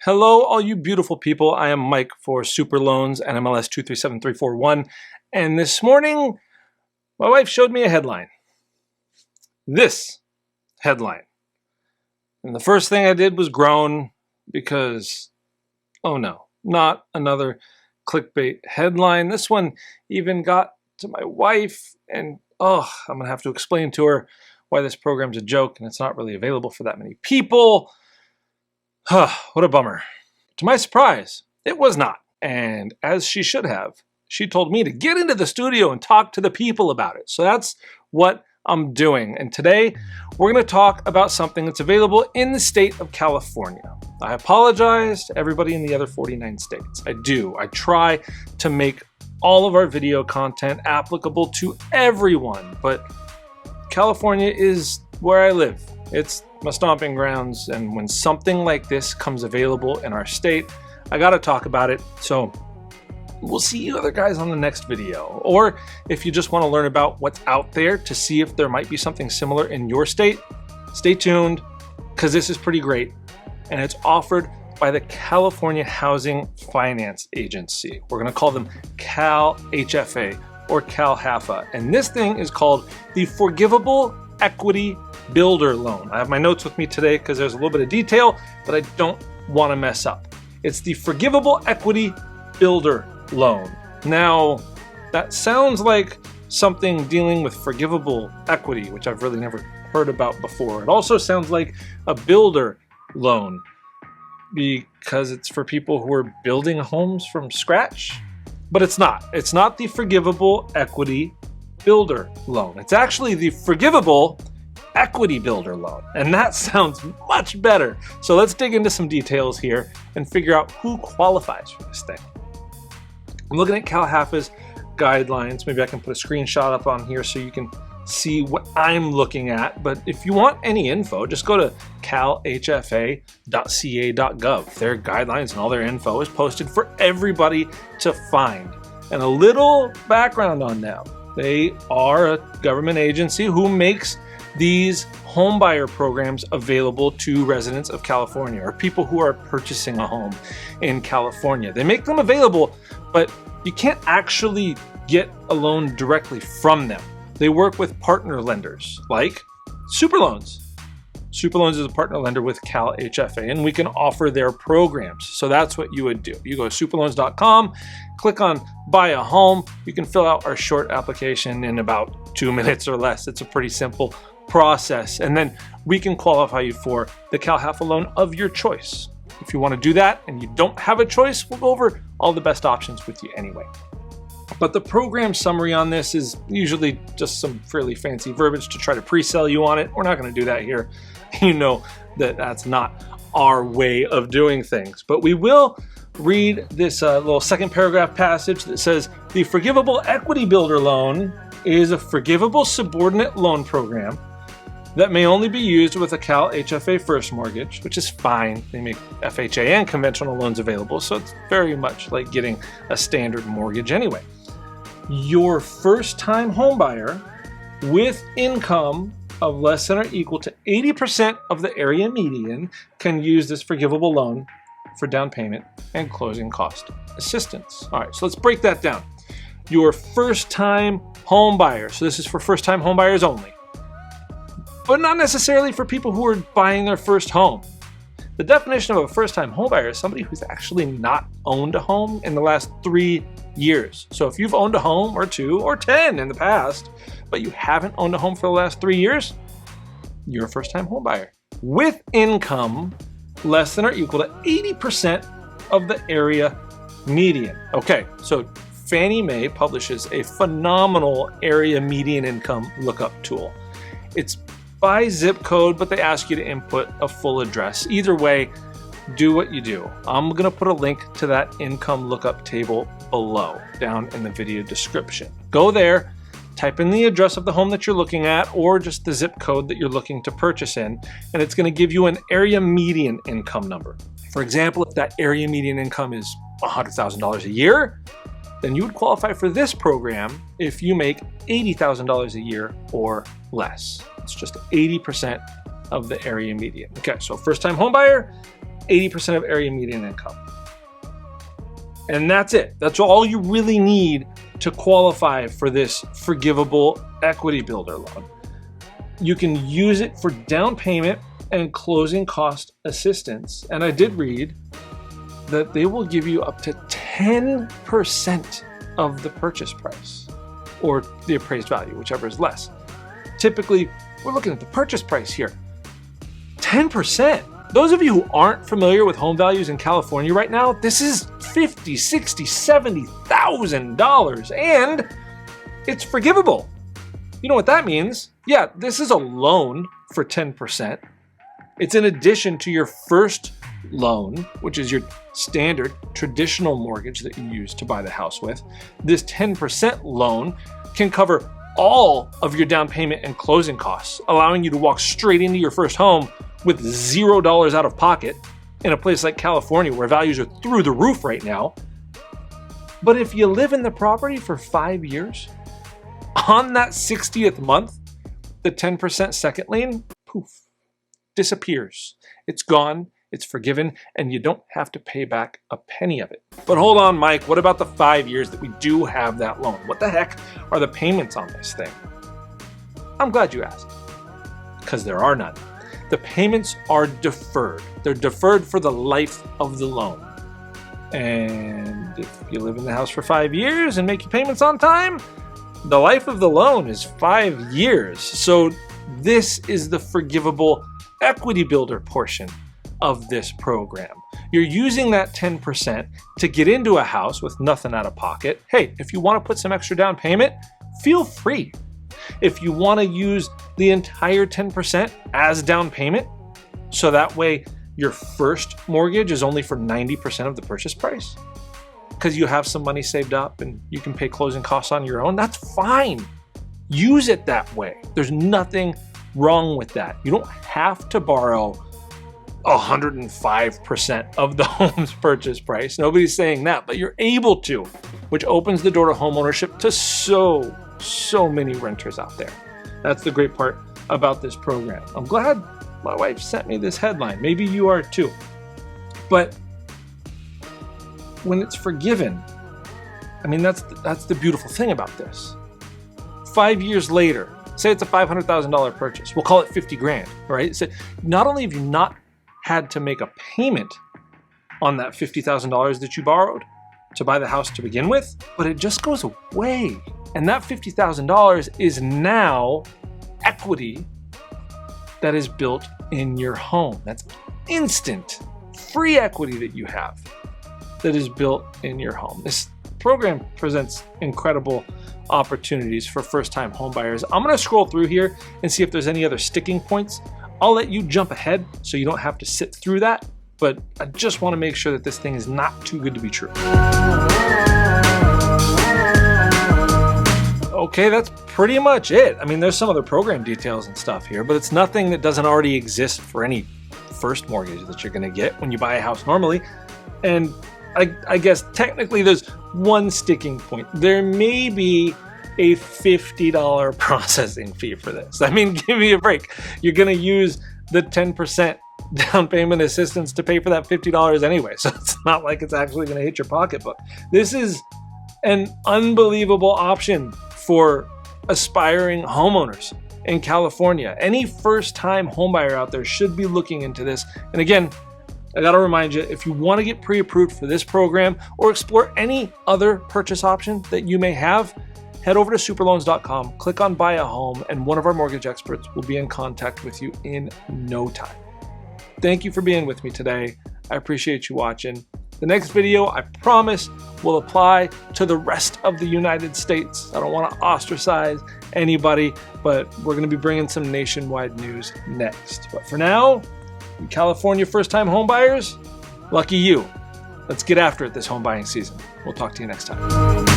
Hello, all you beautiful people. I am Mike for Super Loans, NMLS 237341. And this morning, my wife showed me a headline. This headline. And the first thing I did was groan because, oh no, not another clickbait headline. This one even got to my wife, and I'm going to have to explain to her why this program's a joke and it's not really available for that many people. What a bummer. To my surprise, it was not. And as she should have, she told me to get into the studio and talk to the people about it. So that's what I'm doing. And today, we're going to talk about something that's available in the state of California. I apologize to everybody in the other 49 states. I do. I try to make all of our video content applicable to everyone. But California is where I live. It's my stomping grounds, and when something like this comes available in our state, I gotta talk about it. So we'll see you other guys on the next video. Or if you just want to learn about what's out there to see if there might be something similar in your state, stay tuned, because this is pretty great. And it's offered by the California Housing Finance Agency. We're gonna call them CalHFA or CalHFA. And this thing is called the Forgivable Equity Builder Loan. I have my notes with me today because there's a little bit of detail that I don't want to mess up. It's the Forgivable Equity Builder Loan. Now, that sounds like something dealing with forgivable equity, which I've really never heard about before. It also sounds like a builder loan because it's for people who are building homes from scratch, but it's not. It's not the Forgivable Equity Builder Loan. It's actually the Forgivable Equity Builder Loan, and that sounds much better. So let's dig into some details here and figure out who qualifies for this thing. I'm looking at CalHFA's guidelines. Maybe I can put a screenshot up on here so you can see what I'm looking at. But if you want any info, just go to calhfa.ca.gov. Their guidelines and all their info is posted for everybody to find. And a little background on them. They are a government agency who makes these homebuyer programs available to residents of California or people who are purchasing a home in California. They make them available, but you can't actually get a loan directly from them. They work with partner lenders like Super Loans. Super Loans is a partner lender with CalHFA, and we can offer their programs. So that's what you would do. You go to superloans.com, click on Buy a Home. You can fill out our short application in about 2 minutes or less. It's a pretty simple process. And then we can qualify you for the CalHFA loan of your choice. If you want to do that and you don't have a choice, we'll go over all the best options with you anyway. But the program summary on this is usually just some fairly fancy verbiage to try to pre-sell you on it. We're not going to do that here. You know that that's not our way of doing things. But we will read this little second paragraph passage that says, the Forgivable Equity Builder Loan is a forgivable subordinate loan program that may only be used with a CalHFA first mortgage, which is fine. They make FHA and conventional loans available, so it's very much like getting a standard mortgage anyway. Your first-time homebuyer with income of less than or equal to 80% of the area median can use this forgivable loan for down payment and closing cost assistance. All right, so let's break that down. Your first-time homebuyer, so this is for first-time homebuyers only, but not necessarily for people who are buying their first home. The definition of a first-time homebuyer is somebody who's actually not owned a home in the last 3 years. So if you've owned a home or 2 or 10 in the past, but you haven't owned a home for the last 3 years, you're a first-time homebuyer with income less than or equal to 80% of the area median. Okay, so Fannie Mae publishes a phenomenal area median income lookup tool. It's by zip code, but they ask you to input a full address. Either way, do what you do. I'm gonna put a link to that income lookup table below, down in the video description. Go there, type in the address of the home that you're looking at, or just the zip code that you're looking to purchase in, and it's gonna give you an area median income number. For example, if that area median income is $100,000 a year, then you would qualify for this program if you make $80,000 a year or less. It's just 80% of the area median. Okay, so first-time homebuyer, 80% of area median income. And that's it. That's all you really need to qualify for this forgivable equity builder loan. You can use it for down payment and closing cost assistance. And I did read that they will give you up to 10% of the purchase price or the appraised value, whichever is less. Typically, we're looking at the purchase price here. 10%. Those of you who aren't familiar with home values in California right now, this is $50,000, $60,000, $70,000, and it's forgivable. You know what that means? Yeah, this is a loan for 10%. It's in addition to your first loan, which is your standard traditional mortgage that you use to buy the house with. This 10% loan can cover all of your down payment and closing costs, allowing you to walk straight into your first home with $0 out of pocket in a place like California where values are through the roof right now. But if you live in the property for 5 years, on that 60th month, the 10% second lien, poof, disappears. It's gone, it's forgiven, and you don't have to pay back a penny of it. But hold on, Mike, what about the 5 years that we do have that loan? What the heck are the payments on this thing? I'm glad you asked, because there are none. The payments are deferred. They're deferred for the life of the loan. And if you live in the house for 5 years and make your payments on time, the life of the loan is 5 years. So this is the forgivable equity builder portion of this program. You're using that 10% to get into a house with nothing out of pocket. Hey, if you want to put some extra down payment, feel free. If you want to use the entire 10% as down payment, so that way your first mortgage is only for 90% of the purchase price, because you have some money saved up and you can pay closing costs on your own, that's fine. Use it that way. There's nothing wrong with that. You don't have to borrow 105% of the home's purchase price. Nobody's saying that, but you're able to, which opens the door to homeownership to so many renters out there. That's the great part about this program. I'm glad my wife sent me this headline. Maybe you are too. But when it's forgiven, I mean, that's the beautiful thing about this. 5 years later, say it's a $500,000 purchase. We'll call it 50 grand, right? So not only have you not had to make a payment on that $50,000 that you borrowed to buy the house to begin with, but it just goes away. And that $50,000 is now equity that is built in your home. That's instant, free equity that you have that is built in your home. This program presents incredible opportunities for first-time homebuyers. I'm going to scroll through here and see if there's any other sticking points. I'll let you jump ahead so you don't have to sit through that, but I just want to make sure that this thing is not too good to be true. Okay, that's pretty much it. I mean, there's some other program details and stuff here, but it's nothing that doesn't already exist for any first mortgage that you're going to get when you buy a house normally. And I guess technically there's one sticking point. There may be a $50 processing fee for this. I mean, give me a break. You're going to use the 10% down payment assistance to pay for that $50 anyway. So it's not like it's actually going to hit your pocketbook. This is an unbelievable option for aspiring homeowners in California. Any first-time homebuyer out there should be looking into this. And again, I gotta remind you, if you want to get pre-approved for this program or explore any other purchase option that you may have, head over to superloans.com, click on Buy a Home, and one of our mortgage experts will be in contact with you in no time. Thank you for being with me today. I appreciate you watching. The next video, I promise, will apply to the rest of the United States. I don't want to ostracize anybody, but we're going to be bringing some nationwide news next. But for now, California first-time homebuyers, lucky you. Let's get after it this home buying season. We'll talk to you next time.